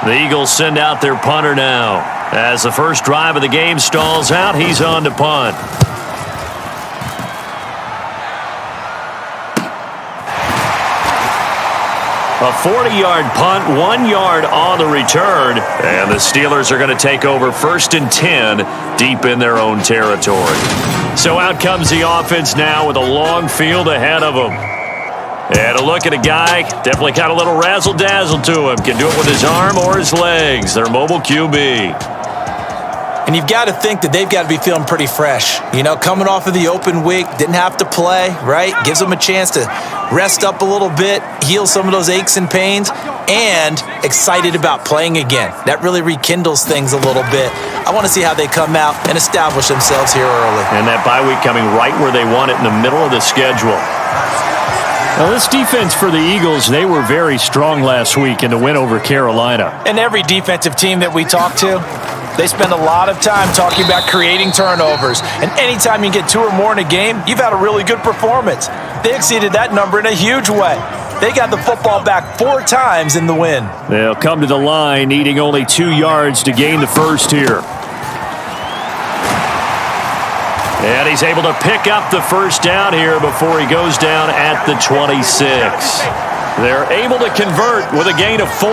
The Eagles send out their punter now. As the first drive of the game stalls out, he's on to punt. A 40-yard punt, 1 yard on the return, and the Steelers are going to take over 1st and 10 deep in their own territory. So out comes the offense now with a long field ahead of them. And a look at a guy, definitely got a little razzle-dazzle to him. Can do it with his arm or his legs. Their mobile QB. And you've got to think that they've got to be feeling pretty fresh. You know, coming off of the open week, didn't have to play, right? Gives them a chance to rest up a little bit, heal some of those aches and pains, and excited about playing again. That really rekindles things a little bit. I want to see how they come out and establish themselves here early. And that bye week coming right where they want it, in the middle of the schedule. Now, this defense for the Eagles, they were very strong last week in the win over Carolina. And every defensive team that we talk to, they spend a lot of time talking about creating turnovers. And anytime you get 2 or more in a game, you've had a really good performance. They exceeded that number in a huge way. They got the football back 4 times in the win. They'll come to the line, needing only 2 yards to gain the first here. And he's able to pick up the first down here before he goes down at the 26. They're able to convert with a gain of 4.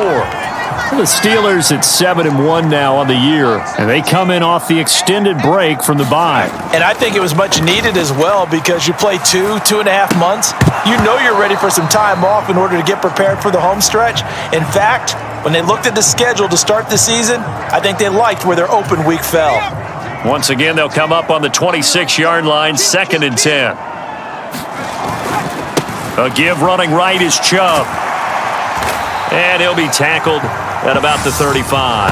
The Steelers at 7-1 now on the year, and they come in off the extended break from the bye. And I think it was much needed as well because you play 2.5 months. You know you're ready for some time off in order to get prepared for the home stretch. In fact, when they looked at the schedule to start the season, I think they liked where their open week fell. Once again, they'll come up on the 26-yard line, 2nd and 10. A give running right is Chubb. And he'll be tackled at about the 35.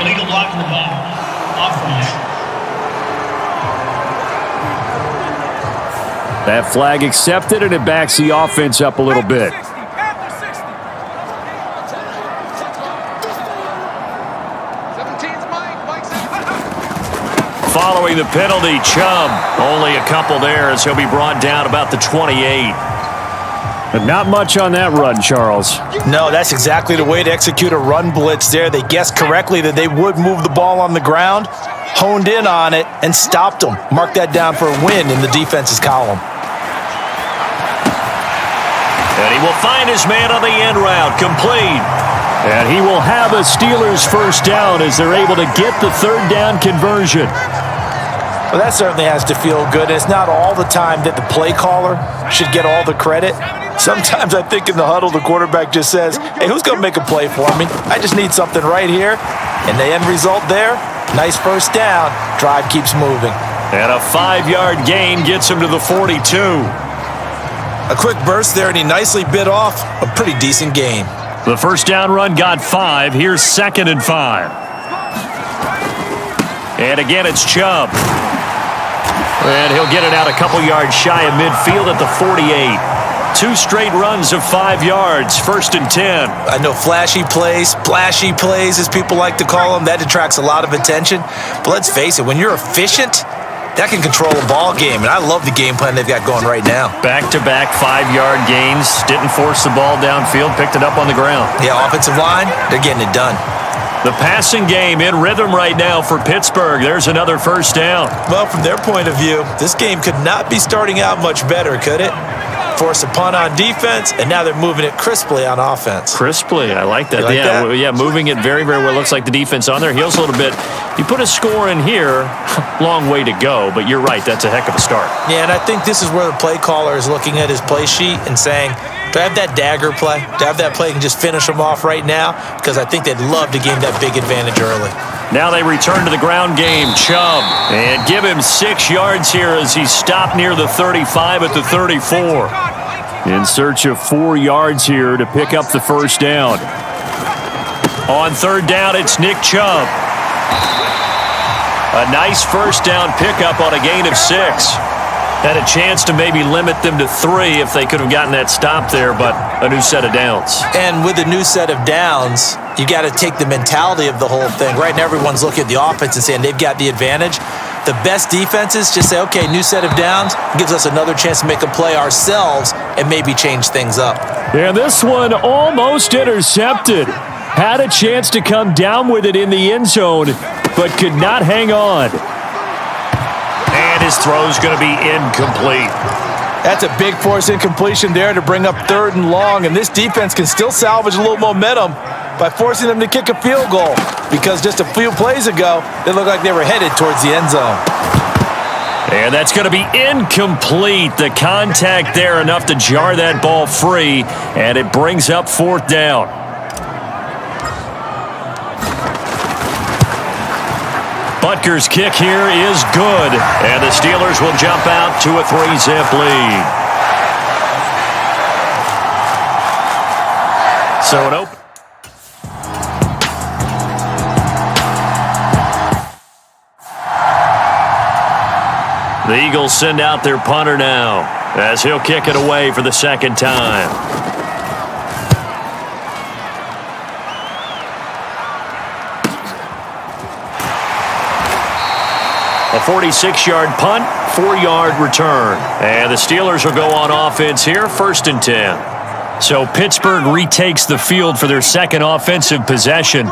Illegal block in the ball. Offense. That flag accepted, and it backs the offense up a little bit. Following the penalty, Chubb. Only a couple there as he'll be brought down about the 28. But not much on that run, Charles. No, that's exactly the way to execute a run blitz there. They guessed correctly that they would move the ball on the ground, honed in on it, and stopped them. Mark that down for a win in the defense's column. And he will find his man on the end route, complete. And he will have a Steelers first down as they're able to get the 3rd down conversion. Well, that certainly has to feel good. It's not all the time that the play caller should get all the credit. Sometimes I think in the huddle, the quarterback just says, hey, who's going to make a play for me? I just need something right here. And the end result there, nice first down. Drive keeps moving. And a 5-yard gain gets him to the 42. A quick burst there, and he nicely bit off a pretty decent gain. The first down run got 5. Here's 2nd and 5. And again, it's Chubb. And he'll get it out a couple yards shy of midfield at the 48. 2 straight runs of 5 yards, 1st and 10. I know flashy plays, splashy plays, as people like to call them, that attracts a lot of attention. But let's face it, when you're efficient, that can control a ball game, and I love the game plan they've got going right now. Back-to-back 5-yard gains, didn't force the ball downfield, picked it up on the ground. Yeah, offensive line, they're getting it done. The passing game in rhythm right now for Pittsburgh. There's another first down. Well, from their point of view, this game could not be starting out much better, could it? Force a punt on defense, and now they're moving it crisply on offense. Crisply, I like that. You like that? Yeah, moving it very, very well. Looks like the defense on their heels a little bit. You put a score in here, long way to go, but you're right, that's a heck of a start. Yeah, and I think this is where the play caller is looking at his play sheet and saying, do I have that dagger play? Do I have that play and just finish them off right now? Because I think they'd love to gain that big advantage early. Now they return to the ground game. Chubb, and give him 6 yards here as he stopped near the 35 at the 34. In search of 4 yards here to pick up the first down. On 3rd down, it's Nick Chubb. A nice first down pickup on a gain of 6. Had a chance to maybe limit them to 3 if they could have gotten that stop there, but a new set of downs. And with a new set of downs, you got to take the mentality of the whole thing. Right now, everyone's looking at the offense and saying they've got the advantage. The best defenses just say, okay, new set of downs, gives us another chance to make a play ourselves and maybe change things up. And this one almost intercepted. Had a chance to come down with it in the end zone, but could not hang on. And his throw's going to be incomplete. That's a big force incompletion there to bring up 3rd and long, and this defense can still salvage a little momentum by forcing them to kick a field goal, because just a few plays ago, they looked like they were headed towards the end zone. And that's going to be incomplete. The contact there enough to jar that ball free, and it brings up 4th down. Butker's kick here is good, and the Steelers will jump out to a 3-zip lead. So an open. The Eagles send out their punter now, as he'll kick it away for the 2nd time. A 46-yard punt, 4-yard return. And the Steelers will go on offense here, 1st and 10. So Pittsburgh retakes the field for their 2nd offensive possession.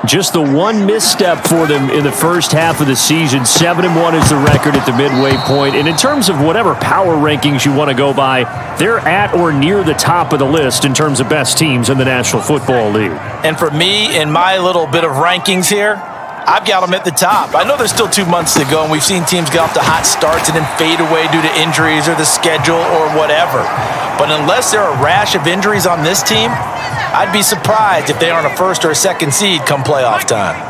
Just the one misstep for them in the first half of the season. 7-1 is the record at the midway point. And in terms of whatever power rankings you want to go by, they're at or near the top of the list in terms of best teams in the National Football League. And for me, in my little bit of rankings here, I've got them at the top. I know there's still 2 months to go, and we've seen teams get off to hot starts and then fade away due to injuries or the schedule or whatever. But unless there are a rash of injuries on this team, I'd be surprised if they aren't a 1st or a 2nd seed come playoff time.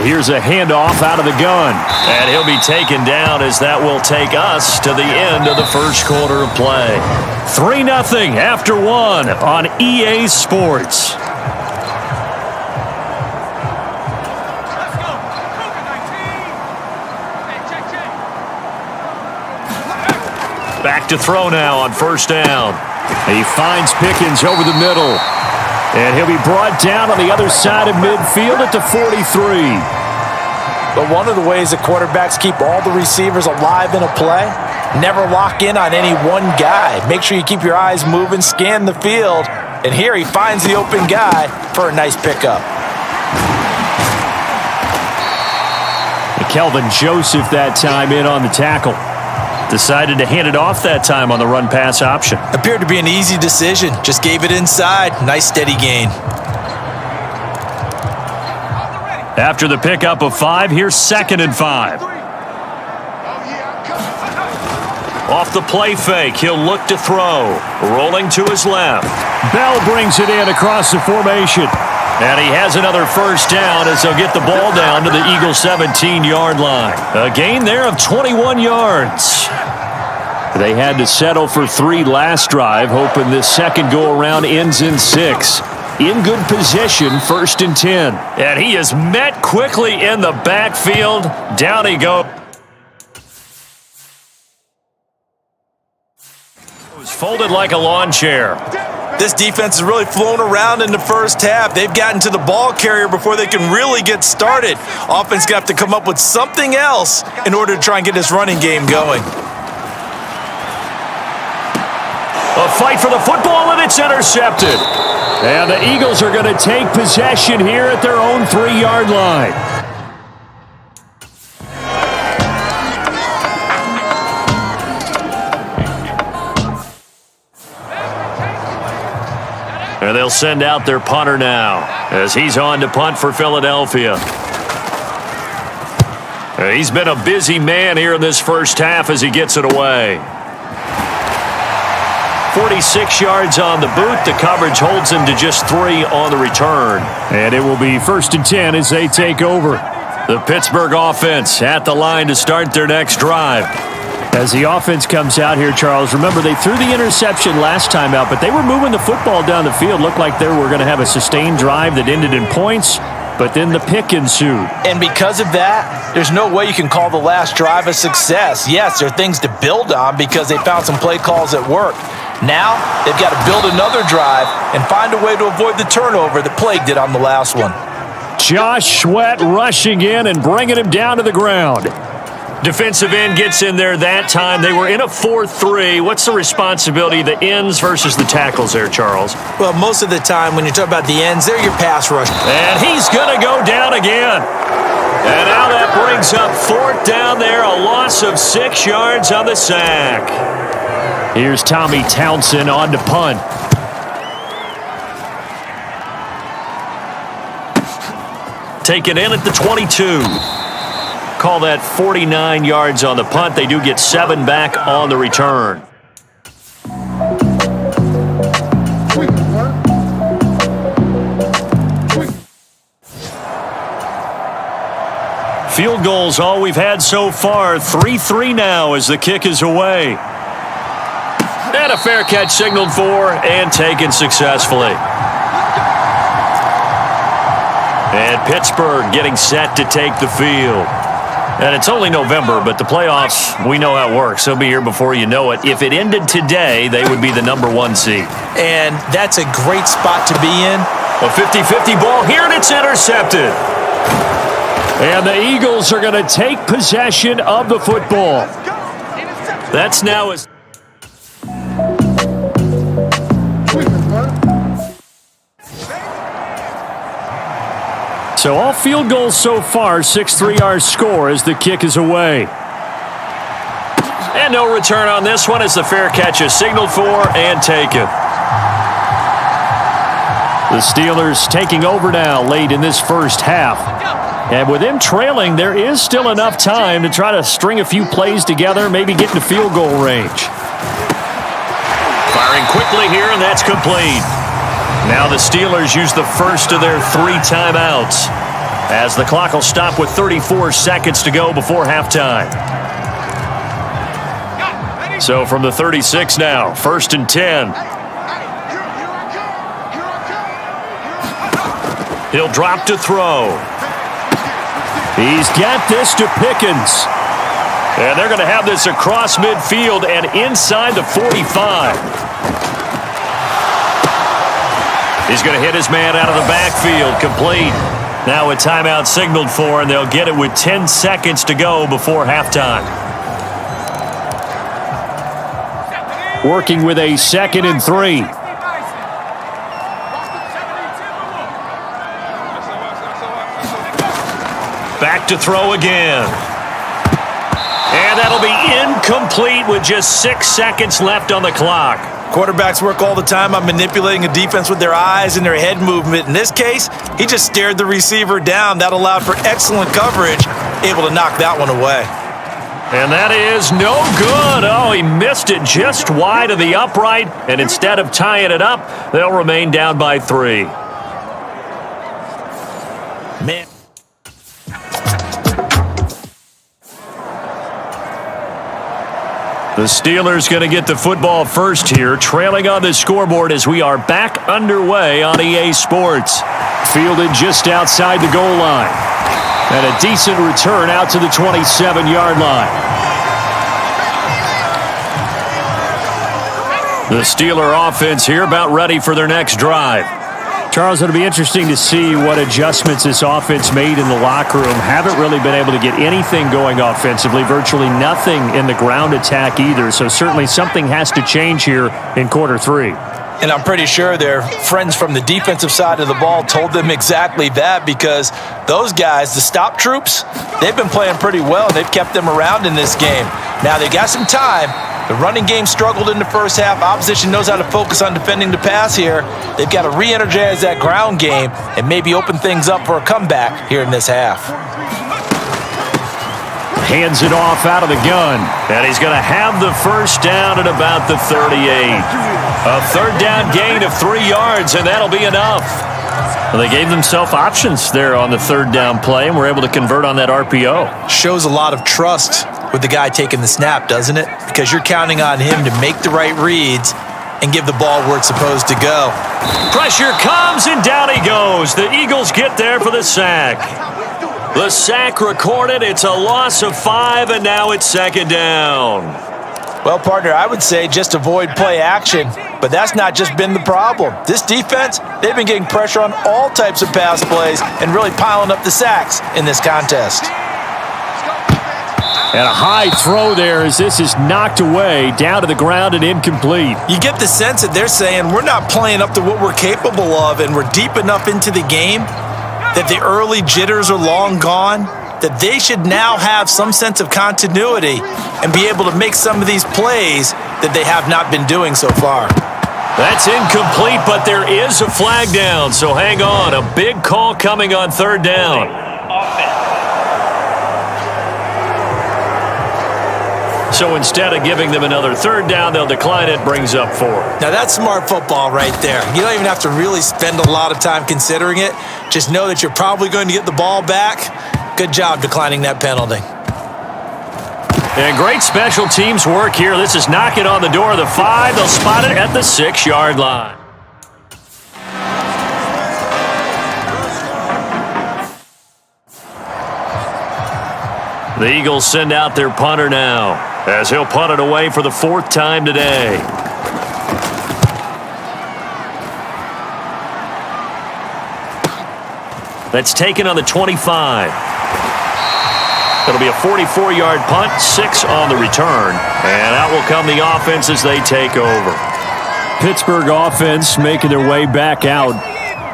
Here's a handoff out of the gun, and he'll be taken down as that will take us to the end of the 1st quarter of play. 3-0 after 1 on EA Sports. Back to throw now on 1st down. He finds Pickens over the middle. And he'll be brought down on the other side of midfield at the 43. But one of the ways that quarterbacks keep all the receivers alive in a play, never lock in on any one guy. Make sure you keep your eyes moving, scan the field. And here he finds the open guy for a nice pickup. Kelvin Joseph that time in on the tackle. Decided to hand it off that time on the run-pass option. Appeared to be an easy decision. Just gave it inside. Nice steady gain. After the pickup of 5, here's 2nd and 5. Off the play fake, he'll look to throw. Rolling to his left. Bell brings it in across the formation. And he has another 1st down as they'll get the ball down to the Eagles' 17-yard line. A gain there of 21 yards. They had to settle for 3 last drive, hoping this 2nd go-around ends in 6. In good position, 1st and 10. And he is met quickly in the backfield. Down he goes. It was folded like a lawn chair. This defense has really flown around in the first half. They've gotten to the ball carrier before they can really get started. Offense got to come up with something else in order to try and get this running game going. A fight for the football, and it's intercepted. And the Eagles are going to take possession here at their own 3-yard line. And they'll send out their punter now as he's on to punt for Philadelphia. He's been a busy man here in this first half as he gets it away. 46 yards on the boot. The coverage holds him to just 3 on the return. And it will be 1st and 10 as they take over. The Pittsburgh offense at the line to start their next drive. As the offense comes out here, Charles, remember they threw the interception last time out, but they were moving the football down the field. Looked like they were going to have a sustained drive that ended in points, but then the pick ensued. And because of that, there's no way you can call the last drive a success. Yes, there are things to build on because they found some play calls that work. Now, they've got to build another drive and find a way to avoid the turnover that Plague did on the last one. Josh Sweat rushing in and bringing him down to the ground. Defensive end gets in there that time. They were in a 4-3. What's the responsibility, the ends versus the tackles there, Charles? Well, most of the time when you talk about the ends, they're your pass rush. And he's going to go down again. And now that brings up 4th down there, a loss of 6 yards on the sack. Here's Tommy Townsend on to punt. Taken in at the 22. Call that 49 yards on the punt. They do get 7 back on the return. Field goals all we've had so far. 3-3 now as the kick is away. And a fair catch signaled for and taken successfully. And Pittsburgh getting set to take the field. And it's only November, but the playoffs, we know how it works. They'll be here before you know it. If it ended today, they would be the #1 seed. And that's a great spot to be in. A 50-50 ball here, and it's intercepted. And the Eagles are going to take possession of the football. That's now as... So all field goals so far, 6-3 our score as the kick is away. And no return on this one as the fair catch is signaled for and taken. The Steelers taking over now late in this first half. And with them trailing, there is still enough time to try to string a few plays together, maybe get into field goal range. Firing quickly here, and that's complete. Now the Steelers use the first of their 3 timeouts as the clock will stop with 34 seconds to go before halftime. So from the 36 now, 1st and 10. He'll drop to throw. He's got this to Pickens. And they're going to have this across midfield and inside the 45. He's going to hit his man out of the backfield, complete. Now a timeout signaled for, and they'll get it with 10 seconds to go before halftime. Working with a 2nd and 3. Back to throw again. And that'll be incomplete with just 6 seconds left on the clock. Quarterbacks work all the time on manipulating a defense with their eyes and their head movement. In this case, he just stared the receiver down. That allowed for excellent coverage, able to knock that one away. And that is no good. Oh, he missed it just wide of the upright, and instead of tying it up, they'll remain down by 3. Man. The Steelers going to get the football first here, trailing on the scoreboard as we are back underway on EA Sports. Fielded just outside the goal line. And a decent return out to the 27-yard line. The Steeler offense here about ready for their next drive. Charles, it'll be interesting to see what adjustments this offense made in the locker room. Haven't really been able to get anything going offensively, virtually nothing in the ground attack either. So certainly something has to change here in quarter 3. And I'm pretty sure their friends from the defensive side of the ball told them exactly that, because those guys, the stop troops, they've been playing pretty well, and they've kept them around in this game. Now they got some time. The running game struggled in the first half. Opposition knows how to focus on defending the pass here. They've got to re-energize that ground game and maybe open things up for a comeback here in this half. Hands it off out of the gun, and he's going to have the first down at about the 38. A 3rd down gain of 3 yards, and that'll be enough. Well, they gave themselves options there on the 3rd down play, and were able to convert on that RPO. Shows a lot of trust with the guy taking the snap, doesn't it? Because you're counting on him to make the right reads and give the ball where it's supposed to go. Pressure comes, and down he goes. The Eagles get there for the sack. The sack recorded. It's a loss of 5, and now it's 2nd down. Well, partner, I would say just avoid play action, but that's not just been the problem. This defense, they've been getting pressure on all types of pass plays and really piling up the sacks in this contest. And a high throw there as this is knocked away, down to the ground and incomplete. You get the sense that they're saying we're not playing up to what we're capable of, and we're deep enough into the game that the early jitters are long gone, that they should now have some sense of continuity and be able to make some of these plays that they have not been doing so far. That's incomplete, but there is a flag down, so hang on. A big call coming on third down. So instead of giving them another third down, they'll decline it, brings up 4. Now that's smart football right there. You don't even have to really spend a lot of time considering it. Just know that you're probably going to get the ball back. Good job declining that penalty. And great special teams work here. This is knocking on the door of the 5. They'll spot it at the 6-yard line. The Eagles send out their punter now, as he'll punt it away for the 4th time today. That's taken on the 25. It'll be a 44-yard punt, 6 on the return, and out will come the offense as they take over. Pittsburgh offense making their way back out.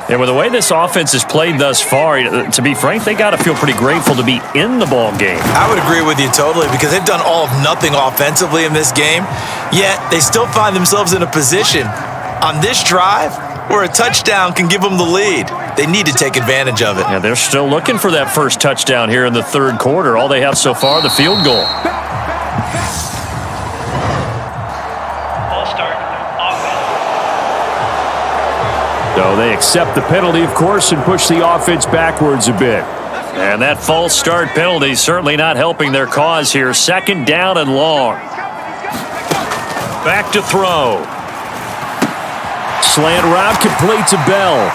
And with the way this offense has played thus far, to be frank, they got to feel pretty grateful to be in the ball game. I would agree with you totally, because they've done all of nothing offensively in this game, yet they still find themselves in a position on this drive where a touchdown can give them the lead. They need to take advantage of it. Yeah, they're still looking for that first touchdown here in the third quarter. All they have so far, the field goal. So they accept the penalty, of course, and push the offense backwards a bit. And that false start penalty certainly not helping their cause here. 2nd down and long. Back to throw. Slant route complete to Bell.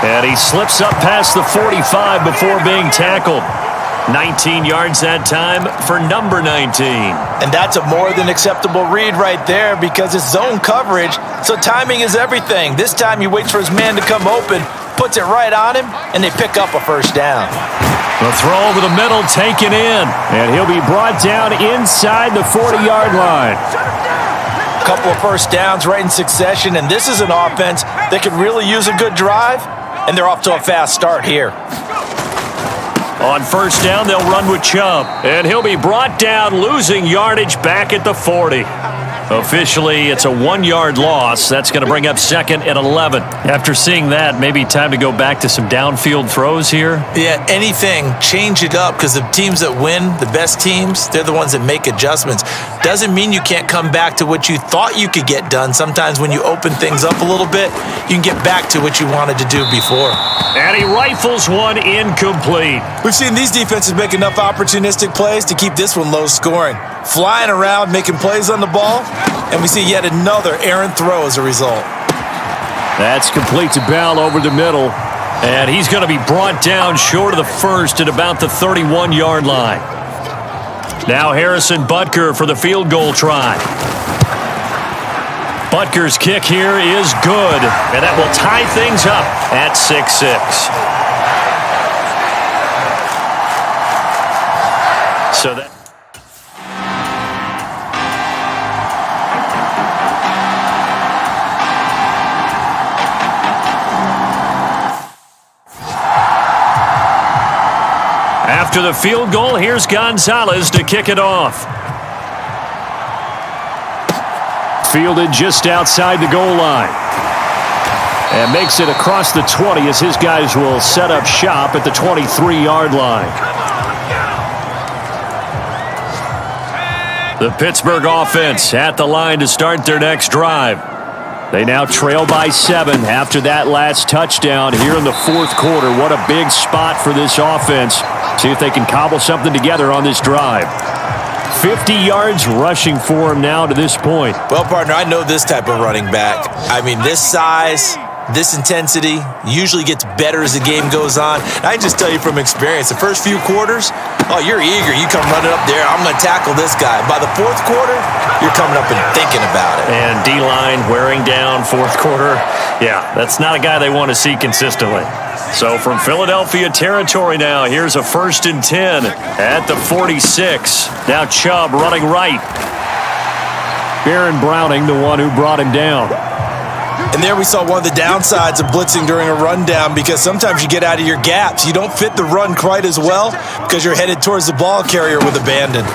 And he slips up past the 45 before being tackled. 19 yards that time for number 19. And that's a more than acceptable read right there, because it's zone coverage, so timing is everything. This time he waits for his man to come open, puts it right on him, and they pick up a first down. The throw over the middle taken in, and he'll be brought down inside the 40-yard line. A couple of first downs right in succession, and this is an offense that could really use a good drive, and they're off to a fast start here. On first down, they'll run with Chubb, and he'll be brought down, losing yardage back at the 40. Officially, it's a 1-yard loss. That's going to bring up 2nd and 11. After seeing that, maybe time to go back to some downfield throws here. Yeah, anything, change it up, because the teams that win, the best teams, they're the ones that make adjustments. Doesn't mean you can't come back to what you thought you could get done. Sometimes when you open things up a little bit, you can get back to what you wanted to do before. And he rifles one incomplete. We've seen these defenses make enough opportunistic plays to keep this one low scoring. Flying around, making plays on the ball, and we see yet another errant throw as a result. That's complete to Bell over the middle, and he's going to be brought down short of the first at about the 31-yard line. Now Harrison Butker for the field goal try. Butker's kick here is good, and that will tie things up at 6-6. So that. After the field goal, here's Gonzalez to kick it off. Fielded just outside the goal line. And makes it across the 20 as his guys will set up shop at the 23-yard line. The Pittsburgh offense at the line to start their next drive. They now trail by 7 after that last touchdown here in the fourth quarter. What a big spot for this offense. See if they can cobble something together on this drive. 50 yards rushing for him now to this point. Well, partner, I know this type of running back. I mean, this size, this intensity usually gets better as the game goes on. And I can just tell you from experience, the first few quarters, oh, you're eager. You come running up there, I'm going to tackle this guy. By the fourth quarter, you're coming up and thinking about it. And D-line wearing down fourth quarter. Yeah, that's not a guy they want to see consistently. So from Philadelphia territory now, here's a 1st and 10 at the 46. Now Chubb running right. Baron Browning, the one who brought him down. And there we saw one of the downsides of blitzing during a rundown, because sometimes you get out of your gaps. You don't fit the run quite as well because you're headed towards the ball carrier with abandon.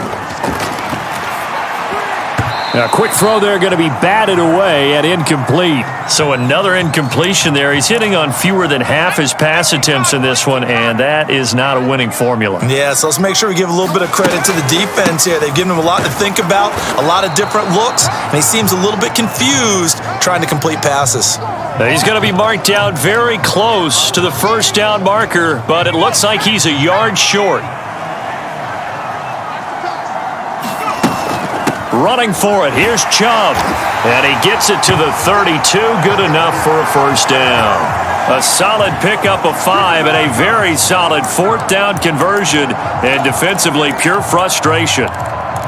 A quick throw there going to be batted away and incomplete. So another incompletion there. He's hitting on fewer than half his pass attempts in this one, and that is not a winning formula. Yeah, so let's make sure we give a little bit of credit to the defense here. They've given him a lot to think about, a lot of different looks, and he seems a little bit confused trying to complete passes. He's going to be marked down very close to the first down marker, but it looks like he's a yard short. Running for it, here's Chubb, and he gets it to the 32, good enough for a first down. A solid pickup of 5 and a very solid 4th down conversion, and defensively pure frustration.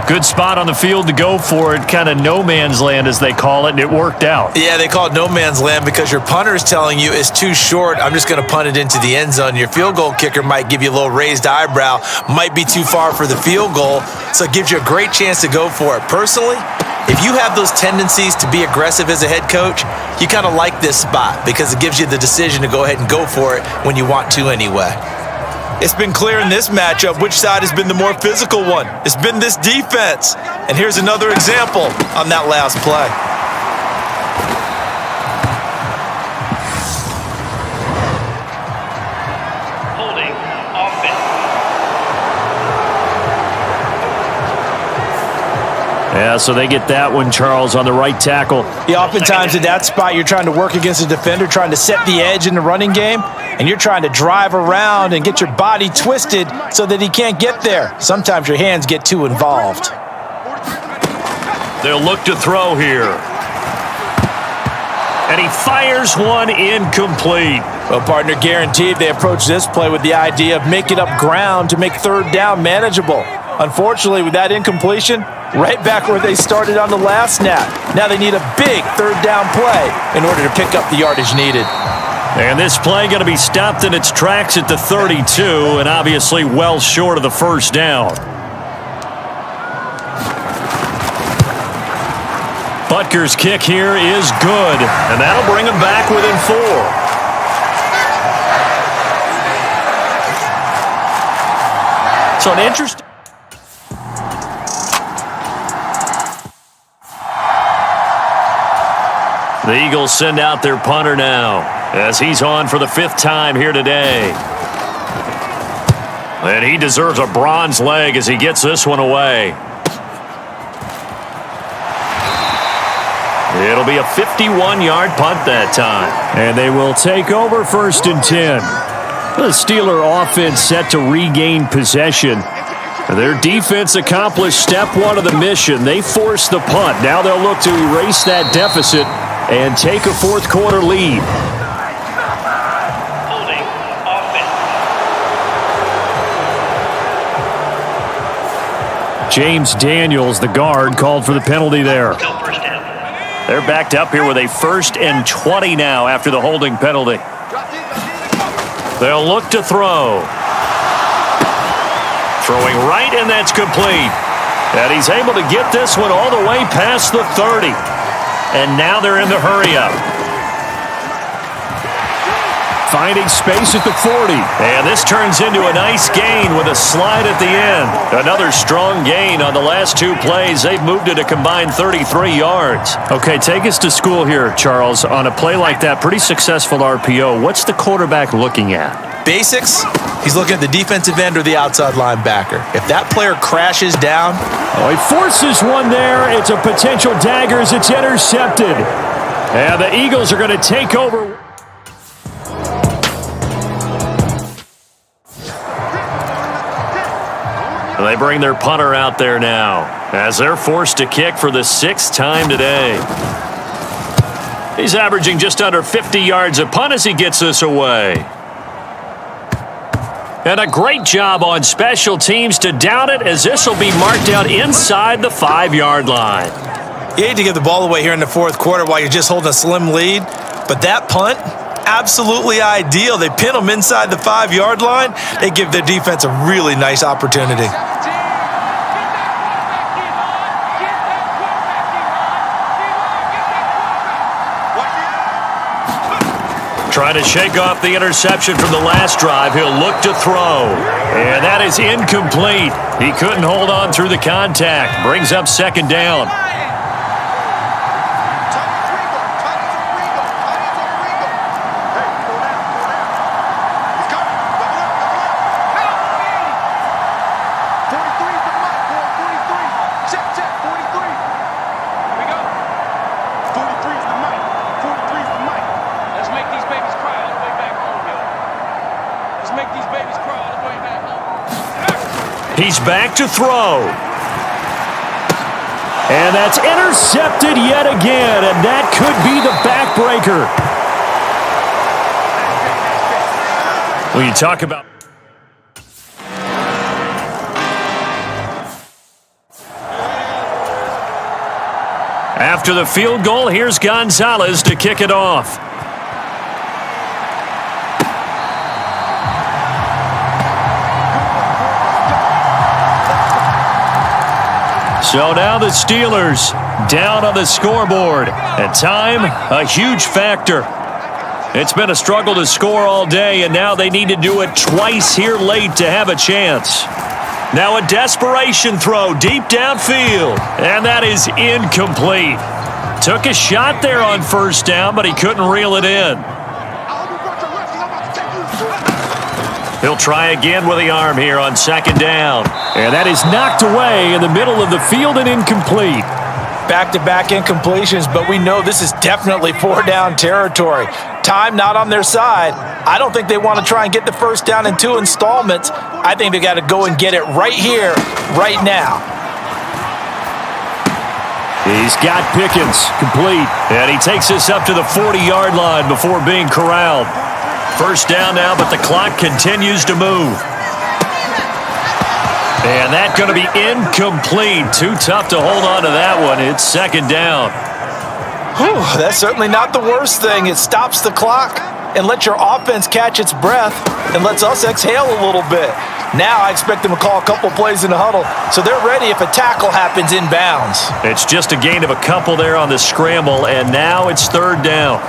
Good spot on the field to go for it, kind of no man's land as they call it, and it worked out. Yeah, they call it no man's land because your punter is telling you it's too short. I'm just going to punt it into the end zone. Your field goal kicker might give you a little raised eyebrow, might be too far for the field goal, so it gives you a great chance to go for it. Personally, if you have those tendencies to be aggressive as a head coach, you kind of like this spot because it gives you the decision to go ahead and go for it when you want to anyway. It's been clear in this matchup which side has been the more physical one. It's been this defense. And here's another example on that last play. Holding offense. Yeah, so they get that one, Charles, on the right tackle. Yeah, oftentimes at that spot, you're trying to work against a defender, trying to set the edge in the running game, and you're trying to drive around and get your body twisted so that he can't get there. Sometimes your hands get too involved. They'll look to throw here. And he fires one incomplete. Well, partner, guaranteed they approach this play with the idea of making up ground to make 3rd down manageable. Unfortunately, with that incompletion, right back where they started on the last snap. Now they need a big 3rd down play in order to pick up the yardage needed. And this play going to be stopped in its tracks at the 32, and obviously well short of the first down. Butker's kick here is good, and that'll bring him back within 4. So an interesting... The Eagles send out their punter now as he's on for the 5th time here today. And he deserves a bronze leg as he gets this one away. It'll be a 51-yard punt that time. And they will take over 1st and 10. The Steeler offense set to regain possession. Their defense accomplished step 1 of the mission. They forced the punt. Now they'll look to erase that deficit and take a 4th quarter lead. Holding offense. James Daniels, the guard, called for the penalty there. Still first down. They're backed up here with a 1st and 20 now after the holding penalty. They'll look to throw. Throwing right, and that's complete. And he's able to get this one all the way past the 30. And now they're in the hurry-up. Finding space at the 40. And this turns into a nice gain with a slide at the end. Another strong gain on the last 2 plays. They've moved it a combined 33 yards. Okay, take us to school here, Charles. On a play like that, pretty successful RPO. What's the quarterback looking at? Basics, he's looking at the defensive end or the outside linebacker. If that player crashes down... Oh, he forces one there. It's a potential dagger as it's intercepted. And the Eagles are going to take over. They bring their punter out there now as they're forced to kick for the 6th time today. He's averaging just under 50 yards a punt as he gets this away. And a great job on special teams to down it, as this will be marked out inside the 5-yard line. You hate to give the ball away here in the fourth quarter while you're just holding a slim lead, but that punt, absolutely ideal. They pin them inside the 5-yard line. They give their defense a really nice opportunity. Trying to shake off the interception from the last drive. He'll look to throw. And that is incomplete. He couldn't hold on through the contact. Brings up second down. He's back to throw. And that's intercepted yet again, and that could be the backbreaker. When you talk about... After the field goal, here's Gonzalez to kick it off. So now the Steelers down on the scoreboard. And time, a huge factor. It's been a struggle to score all day, and now they need to do it twice here late to have a chance. Now a desperation throw deep downfield, and that is incomplete. Took a shot there on first down, but he couldn't reel it in. He'll try again with the arm here on second down. And that is knocked away in the middle of the field and incomplete. Back-to-back incompletions, but we know this is definitely 4-down territory. Time not on their side. I don't think they want to try and get the first down in 2 installments. I think they got to go and get it right here, right now. He's got Pickens complete. And he takes this up to the 40-yard line before being corralled. First down now, but the clock continues to move. And that's going to be incomplete. Too tough to hold on to that one. It's second down. Whew, that's certainly not the worst thing. It stops the clock and lets your offense catch its breath and lets us exhale a little bit. Now I expect them to call a couple plays in the huddle, so they're ready if a tackle happens inbounds. It's just a gain of a couple there on the scramble, and now it's third down.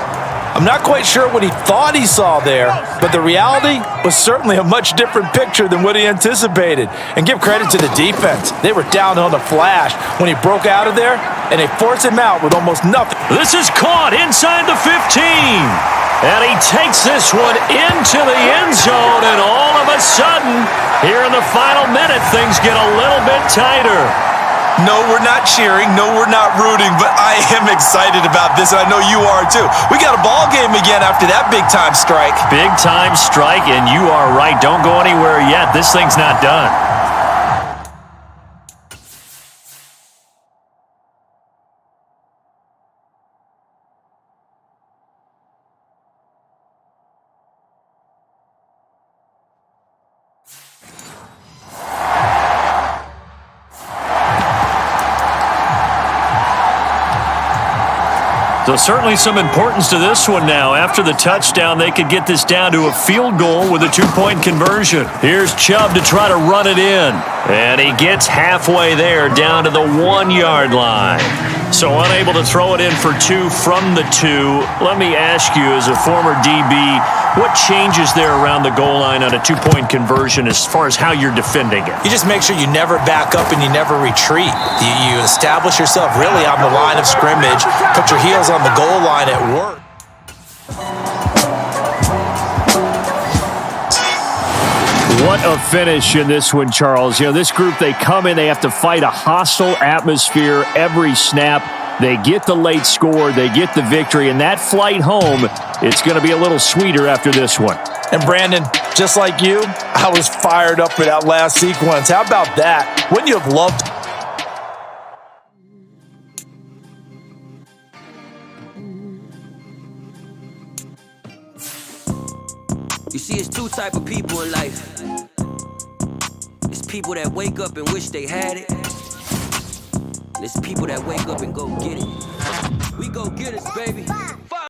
I'm not quite sure what he thought he saw there, but the reality was certainly a much different picture than what he anticipated. And give credit to the defense. They were down on the flash when he broke out of there, and they forced him out with almost nothing. This is caught inside the 15. And he takes this one into the end zone, and all of a sudden, here in the final minute, things get a little bit tighter. No, we're not cheering. No, we're not rooting, but I am excited about this, and I know you are too. We got a ball game again after that big-time strike. Big-time strike, and you are right. Don't go anywhere yet. This thing's not done. So certainly some importance to this one now. After the touchdown, they could get this down to a field goal with a 2-point conversion. Here's Chubb to try to run it in. And he gets halfway there, down to the 1-yard line. So unable to throw it in for 2 from the 2. Let me ask you, as a former DB, what changes there around the goal line on a 2-point conversion as far as how you're defending it? You just make sure you never back up and you never retreat. You establish yourself really on the line of scrimmage, put your heels on the goal line at work. What a finish in this one, Charles. You know, this group, they come in, they have to fight a hostile atmosphere every snap. They get the late score, they get the victory, and that flight home, it's going to be a little sweeter after this one. And Brandon, just like you, I was fired up for that last sequence. How about that? Wouldn't you have loved You see, it's two type of people in life. It's people that wake up and wish they had it. And it's people that wake up and go get it. We go get it, baby.